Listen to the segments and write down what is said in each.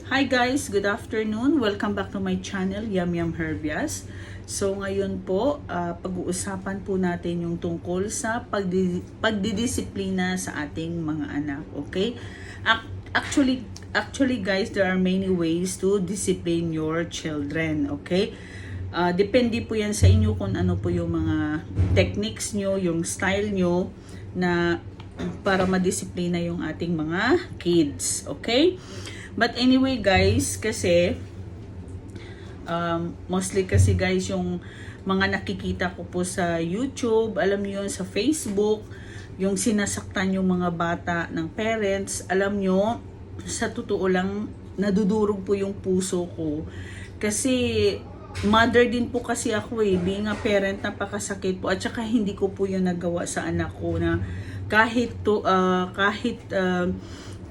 Hi guys, good afternoon. Welcome back to my channel, Yum Yum Herbias. So ngayon po, pag-uusapan po natin yung tungkol sa pagdidisiplina sa ating mga anak. Okay? Actually guys, there are many ways to discipline your children. Okay? Depende po yan sa inyo kung ano po yung mga techniques nyo, yung style nyo na para madisiplina yung ating mga kids. Okay? But anyway guys, kasi mostly kasi guys yung mga nakikita ko po sa YouTube, alam niyo yun, sa Facebook, yung sinasaktan yung mga bata ng parents, alam nyo, sa totoo lang, nadudurog po yung puso ko. Kasi mother din po kasi ako being a parent, napakasakit po, at saka hindi ko po yun nagawa sa anak ko na kahit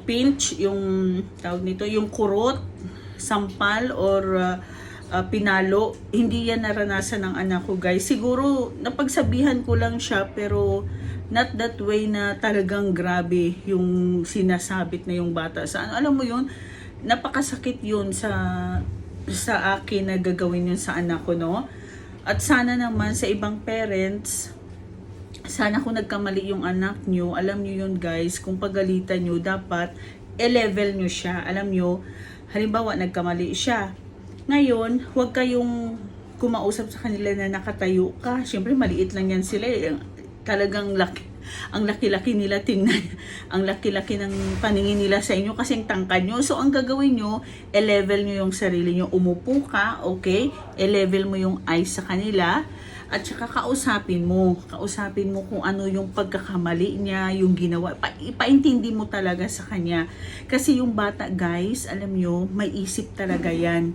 pinch, yung tawag nito, yung kurot, sampal, or pinalo, hindi yan naranasan ng anak ko guys. Siguro napagsabihan ko lang siya, pero not that way na talagang grabe yung sinasabit na yung bata sa ano. Alam mo yun, napakasakit yun sa akin na gagawin yun sa anak ko, no? At sana naman sa ibang parents, sana kung nagkamali yung anak nyo, alam nyo yun guys, kung pagalitan nyo, dapat i-level nyo siya. Alam nyo, halimbawa nagkamali siya. Ngayon, huwag kayong kumausap sa kanila na nakatayo ka. Siyempre, maliit lang yan sila. Talagang ang laki-laki nila tingnan. Ang laki-laki ng paningin nila sa inyo kasi ang tangkad nyo. So, ang gagawin nyo, i-level nyo yung sarili nyo. Umupo ka, okay? I-level mo yung eyes sa kanila. At saka kausapin mo kung ano yung pagkakamali niya, yung ginawa. Ipaintindi mo talaga sa kanya. Kasi yung bata guys, alam nyo, may isip talaga yan.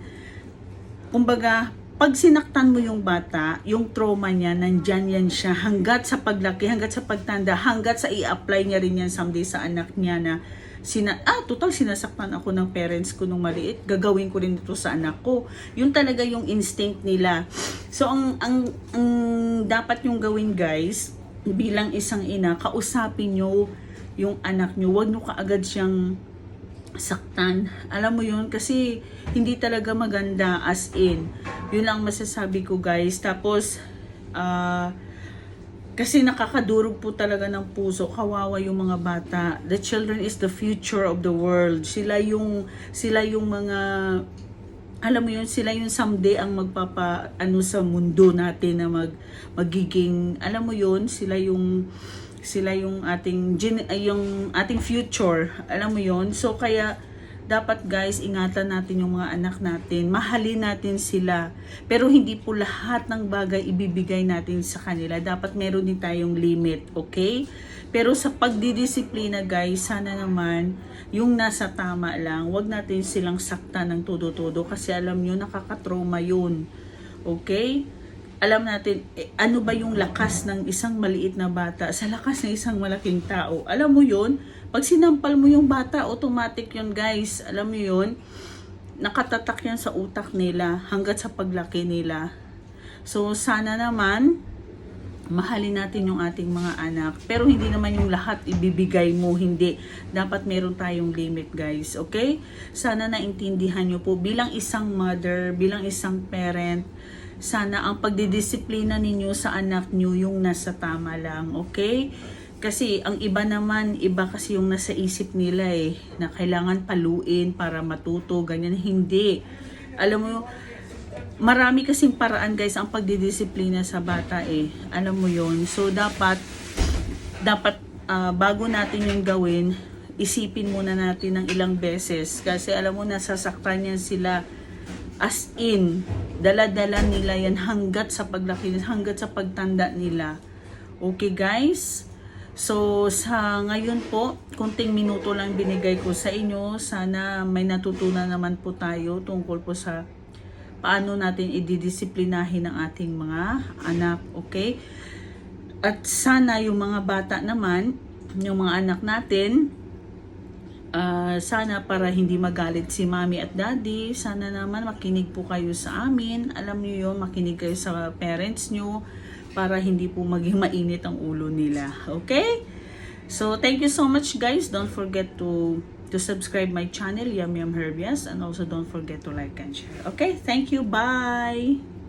Kumbaga, pag sinaktan mo yung bata, yung trauma niya, nandyan yan siya hanggat sa paglaki, hanggat sa pagtanda, hanggat sa i-apply niya rin yan someday sa anak niya na total sinasaktan ako ng parents ko nung maliit, gagawin ko rin ito sa anak ko. Yun talaga yung instinct nila. So ang dapat yung gawin guys, bilang isang ina, kausapin nyo yung anak nyo. Huwag nyo kaagad siyang saktan. Alam mo yun, kasi hindi talaga maganda, as in. Yun lang masasabi ko guys. Tapos kasi nakakadurog po talaga ng puso, kawawa yung mga bata. The children is the future of the world. Sila yung mga, alam mo yun, sila yung someday ang sa mundo natin na magiging, alam mo yun, sila yung ating future. Alam mo yun? So kaya dapat guys, ingatan natin yung mga anak natin. Mahalin natin sila. Pero hindi po lahat ng bagay ibibigay natin sa kanila. Dapat meron din tayong limit. Okay? Pero sa pagdidisiplina guys, sana naman yung nasa tama lang. Huwag natin silang saktan ng todo-todo. Kasi alam nyo, nakakatrauma yun. Okay? Alam natin, ano ba yung lakas ng isang maliit na bata sa lakas ng isang malaking tao. Alam mo yun? Pag sinampal mo yung bata, automatic yun guys. Alam mo yun? Nakatatak yan sa utak nila hanggat sa paglaki nila. So sana naman, mahalin natin yung ating mga anak. Pero hindi naman yung lahat ibibigay mo, hindi. Dapat meron tayong limit guys, okay? Sana naintindihan nyo po bilang isang mother, bilang isang parent, sana ang pagdidisiplina ninyo sa anak nyo yung nasa tama lang, okay? Kasi ang iba naman, iba kasi yung nasa isip nila na kailangan paluin para matuto, ganyan. Hindi. Alam mo, marami kasing paraan guys ang pagdidisiplina sa bata Alam mo yon. So dapat bago natin yung gawin, isipin muna natin ng ilang beses. Kasi alam mo, nasasaktan yan sila. As in, dala-dala nila yan hanggat sa paglaki, hanggat sa pagtanda nila. Okay guys? So sa ngayon po, konting minuto lang binigay ko sa inyo. Sana may natutunan naman po tayo tungkol po sa paano natin ididisiplinahin ang ating mga anak. Okay? At sana yung mga bata naman, yung mga anak natin, sana para hindi magalit si mami at daddy, sana naman makinig po kayo sa amin. Alam niyo yun, makinig kayo sa parents nyo para hindi po maging mainit ang ulo nila. Okay? So, thank you so much guys. Don't forget to to subscribe my channel, Yum Yum Herbias, and also don't forget to like and share. Okay, thank you. Bye!